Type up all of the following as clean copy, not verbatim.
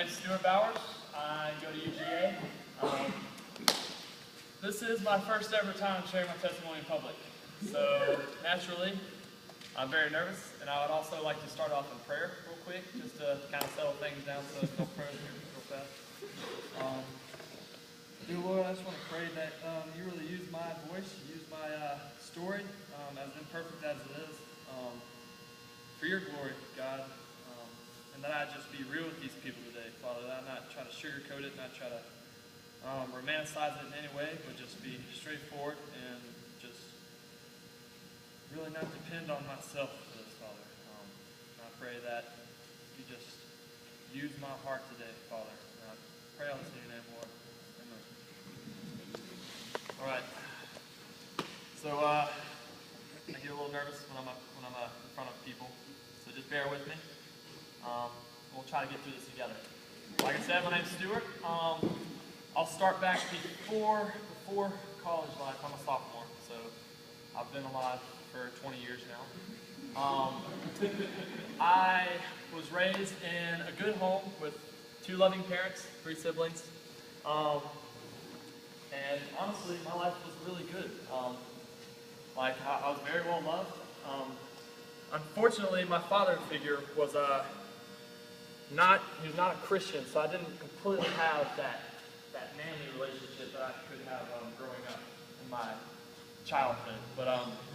name's Stewart. I go to UGA. This is my first ever time sharing my testimony in public. So naturally, I'm very nervous, and I would also like to start off in prayer real quick, just to kind of settle things down. So no prayers here real fast. Dear Lord, I just want to pray that you really use my voice, use my story, as imperfect as it is, for your glory, God. And that I just be real with these people today, Father, that I not try to sugarcoat it, not try to romanticize it in any way, but just be straightforward and just really not depend on myself for this, Father. And I pray that you just use my heart today, Father. And I pray all this in your name, Lord. Amen. All right. So I get a little nervous when I'm in front of people, so just bear with me. We'll try to get through this together. Like I said, my name's Stewart. I'll start back before college life. I'm a sophomore, so I've been alive for 20 years now. I was raised in a good home with 2 loving parents, 3 siblings. And honestly, my life was really good. I was very well loved. Unfortunately, my father figure was he was not a Christian, so I didn't completely have that manly relationship that I could have growing up in my childhood. But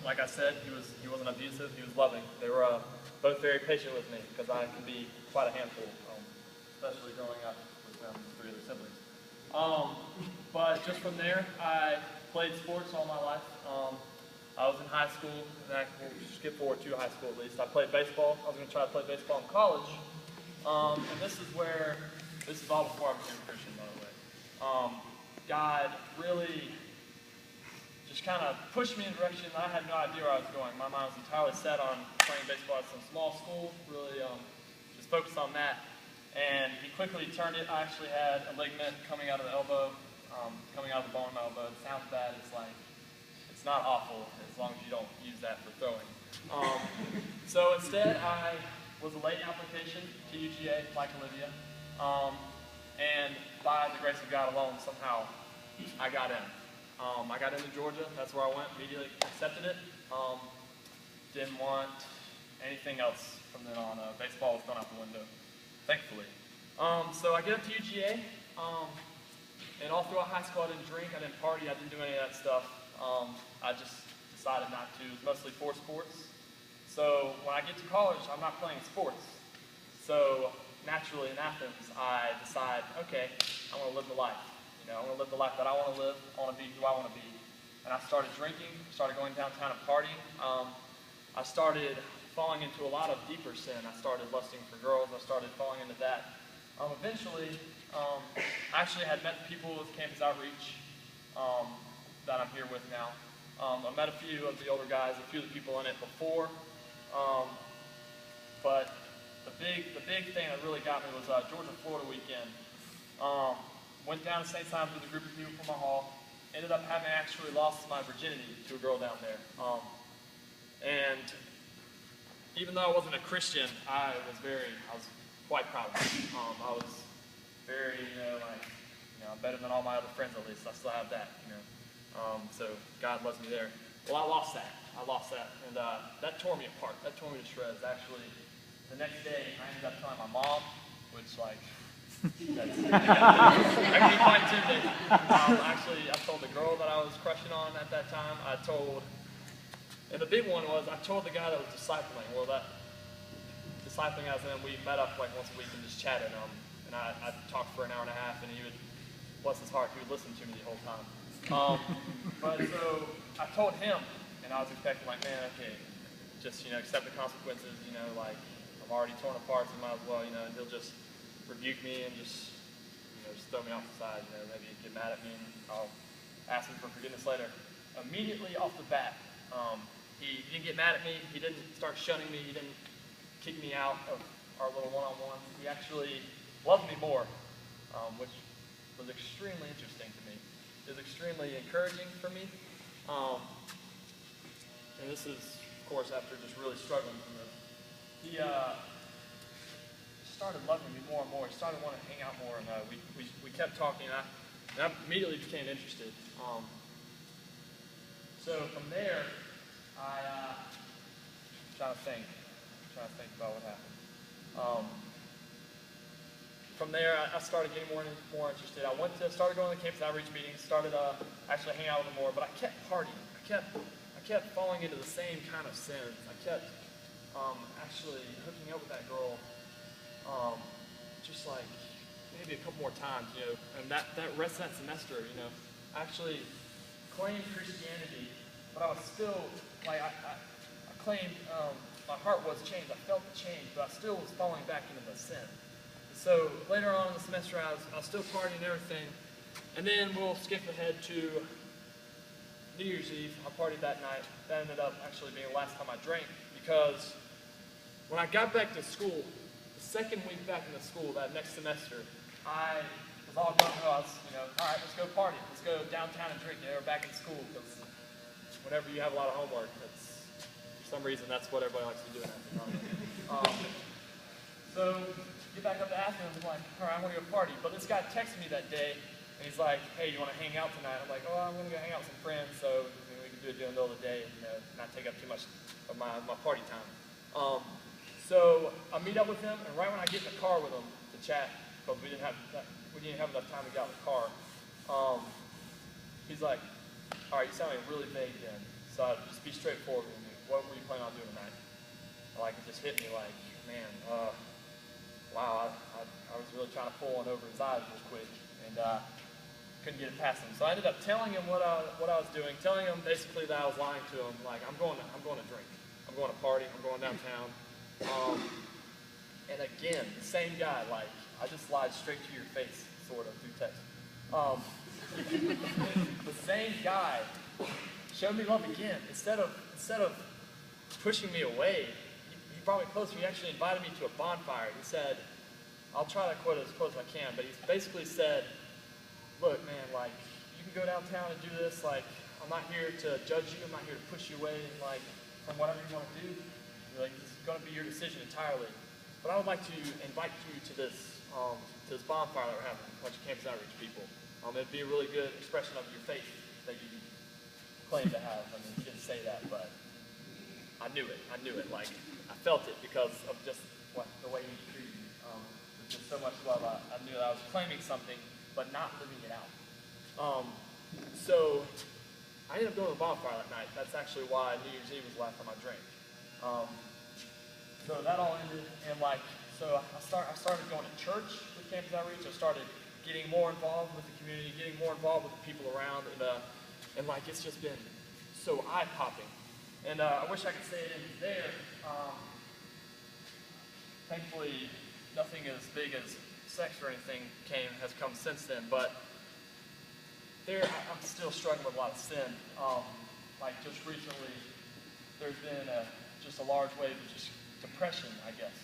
like I said, he wasn't abusive, he was loving. They were both very patient with me, because I can be quite a handful, especially growing up with 3 other siblings. But just from there, I played sports all my life. I was in high school, and we'll skip forward to high school at least. I played baseball. I was going to try to play baseball in college. And this is all before I became a Christian, by the way. God really just kind of pushed me in a direction that I had no idea where I was going. My mind was entirely set on playing baseball at some small school, really just focused on that. And he quickly turned it. I actually had a ligament coming out of the elbow, coming out of the bone of my elbow. It sounds bad. It's not awful as long as you don't use that for throwing. So instead, I was a late application to UGA, like Olivia, and by the grace of God alone, somehow I got in. I got into Georgia. That's where I went. Immediately accepted it. Didn't want anything else from then on. Baseball was thrown out the window, thankfully. So I get up to UGA, and all throughout high school I didn't drink, I didn't party, I didn't do any of that stuff. I just decided not to. It was mostly for sports. So when I get to college, I'm not playing sports. So naturally in Athens, I decide, okay, I want to live the life. I want to live the life that I want to live. I want to be who I want to be. And I started drinking, started going downtown and partying. I started falling into a lot of deeper sin. I started lusting for girls. I started falling into that. Eventually, I actually had met people with Campus Outreach that I'm here with now. I met a few of the older guys, a few of the people in it before. But the big thing that really got me was Georgia-Florida weekend. Went down to St. Simon's with a group of people from my hall. Ended up having actually lost my virginity to a girl down there. And even though I wasn't a Christian, I was quite proud of it. I was very, I'm better than all my other friends at least. I still have that, So God loves me there. Well, I lost that, and that tore me apart. That tore me to shreds. Actually, the next day, I ended up telling my mom, which that can be quite intimidating. Actually, I told the girl that I was crushing on at that time. And the big one was I told the guy that was discipling. Well, that discipling as in we met up like once a week and just chatted. And I talked for an hour and a half, and he would, bless his heart, he would listen to me the whole time. But so I told him, and I was expecting, like, man, okay, just, accept the consequences, I'm already torn apart, so might as well, and he'll just rebuke me and just throw me off the side, maybe get mad at me, and I'll ask him for forgiveness later. Immediately off the bat, he didn't get mad at me, he didn't start shunning me, he didn't kick me out of our little one-on-one. He actually loved me more, which was extremely interesting to me. It was extremely encouraging for me. And this is, of course, after just really struggling from this. He started loving me more and more. He started wanting to hang out more, and we kept talking, and I immediately became interested. So from there, I'm trying to think about what happened. From there, I started getting more interested. I started going to the campus outreach meetings, started actually hanging out with them more, but I kept partying. I kept falling into the same kind of sins. I kept actually hooking up with that girl, just like maybe a couple more times, and that rest of that semester, I actually claimed Christianity, but I was still, like, I claimed, my heart was changed. I felt the change, but I still was falling back into the sin. So later on in the semester, I was still partying and everything, and then we'll skip ahead to New Year's Eve. I partied that night. That ended up actually being the last time I drank, because when I got back to school, the second week back into school that next semester, I was all gung ho. All right, let's go party. Let's go downtown and drink. We're back in school, because whenever you have a lot of homework, for some reason, that's what everybody likes to do in Athens. So get back up to Athens, I'm like, all right, I'm going to go party. But this guy texted me that day, and he's like, hey, you want to hang out tonight? I'm like, oh, I'm going to go hang out with some friends, so we can do it during the middle of the day and not take up too much of my party time. So I meet up with him, and right when I get in the car with him to chat, because we didn't have enough time to get out of the car, he's like, all right, you sound like really vague then, so I'll just be straightforward with me. What were you planning on doing tonight? Like, it just hit me like, man, wow, I was really trying to pull one over his eyes real quick, and couldn't get it past him. So I ended up telling him what I was doing, telling him basically that I was lying to him, like, I'm going to drink, I'm going to party, I'm going downtown. And again, the same guy, like, I just lied straight to your face, sort of, through text. The same guy showed me love again. Instead of pushing me away, he brought me closer. He actually invited me to a bonfire. He said, I'll try to quote it as close as I can, but he basically said, look, man, like, you can go downtown and do this. Like, I'm not here to judge you. I'm not here to push you away, like, from whatever you want to do. Like, this is going to be your decision entirely. But I would like to invite you to this bonfire that we're having, a bunch of campus outreach people. It'd be a really good expression of your faith that you claim to have. I mean, you didn't say that, but I knew it. Like, I felt it because of just the way he treated me. With just so much love, I knew that I was claiming something, but not living it out. So I ended up going to the bonfire that night. That's actually why New Year's Eve was the last time I drank. So that all ended, and so I started going to church with Campus Outreach. I started getting more involved with the community, getting more involved with the people around, and like, it's just been so eye-popping. And I wish I could say it in there. Thankfully, nothing as big as sex or anything has come since then, but I'm still struggling with a lot of sin. Like, just recently, there's been just a large wave of just depression, I guess.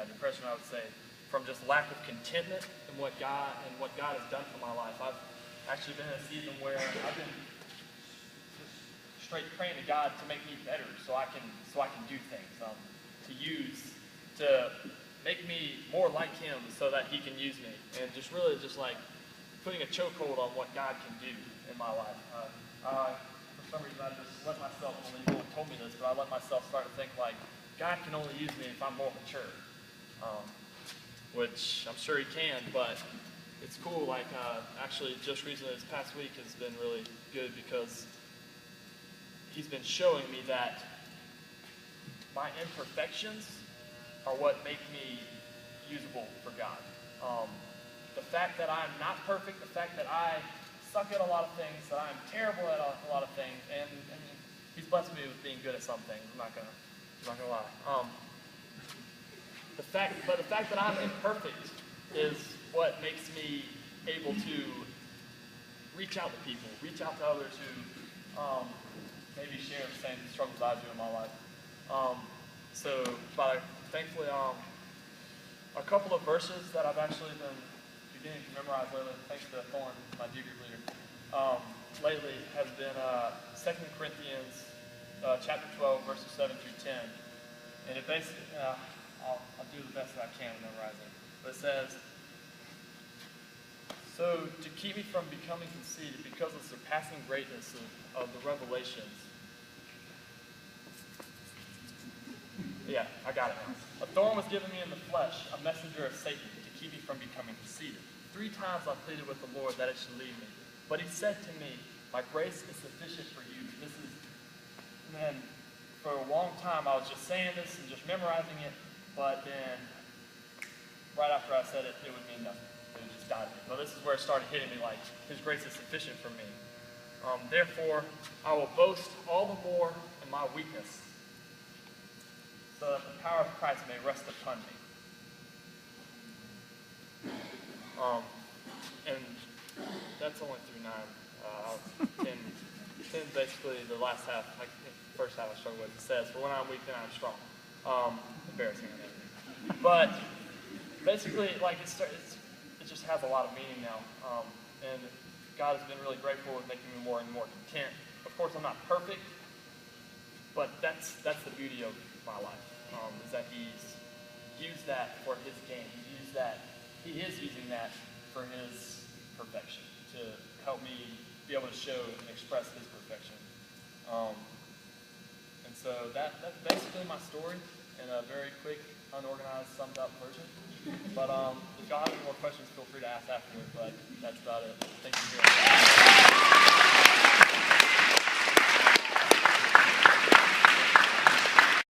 Depression, I would say, from just lack of contentment in what God has done for my life. I've actually been in a season where I've been just straight praying to God to make me better, so I can do things, to make me more like Him, so that He can use me, and just really just like putting a chokehold on what God can do in my life. For some reason, I just let myself, only no one told me this, but I let myself start to think like, God can only use me if I'm more mature. Which I'm sure He can, but it's cool. Like, actually, just recently, this past week has been really good, because He's been showing me that my imperfections are what make me usable for God. The fact that I'm not perfect, the fact that I suck at a lot of things, that I'm terrible at a lot of things, and He's blessed me with being good at some things. I'm not gonna lie. The fact that I'm imperfect is what makes me able to reach out to people, reach out to others who maybe share the same struggles I do in my life. Thankfully, a couple of verses that I've actually been beginning to memorize lately, thanks to Thorn, my G group leader, lately has been 2 Corinthians chapter 12, verses 7 through 10. And it basically, I'll do the best that I can to memorize it. But it says, so to keep me from becoming conceited because of the surpassing greatness of the revelations. Yeah, I got it now. A thorn was given me in the flesh, a messenger of Satan, to keep me from becoming conceited. 3 times I pleaded with the Lord that it should leave me. But he said to me, my grace is sufficient for you. And then for a long time I was just saying this and just memorizing it, but then right after I said it, it would mean nothing. It would just die to me. But this is where it started hitting me like, his grace is sufficient for me. Therefore, I will boast all the more in my weakness, so that the power of Christ may rest upon me. And that's only through 9. 10 basically the last half, like the first half I struggled with. It says, for when I'm weak, then I'm strong. Embarrassing on everything. But basically, like it just has a lot of meaning now. And God has been really grateful with making me more and more content. Of course, I'm not perfect, but that's the beauty of my life, is that He's used that for His gain. He is using that for His perfection, to help me be able to show and express His perfection. And so that's basically my story in a very quick, unorganized, summed up version. But if y'all have any more questions, feel free to ask afterward, but that's about it. Thank you.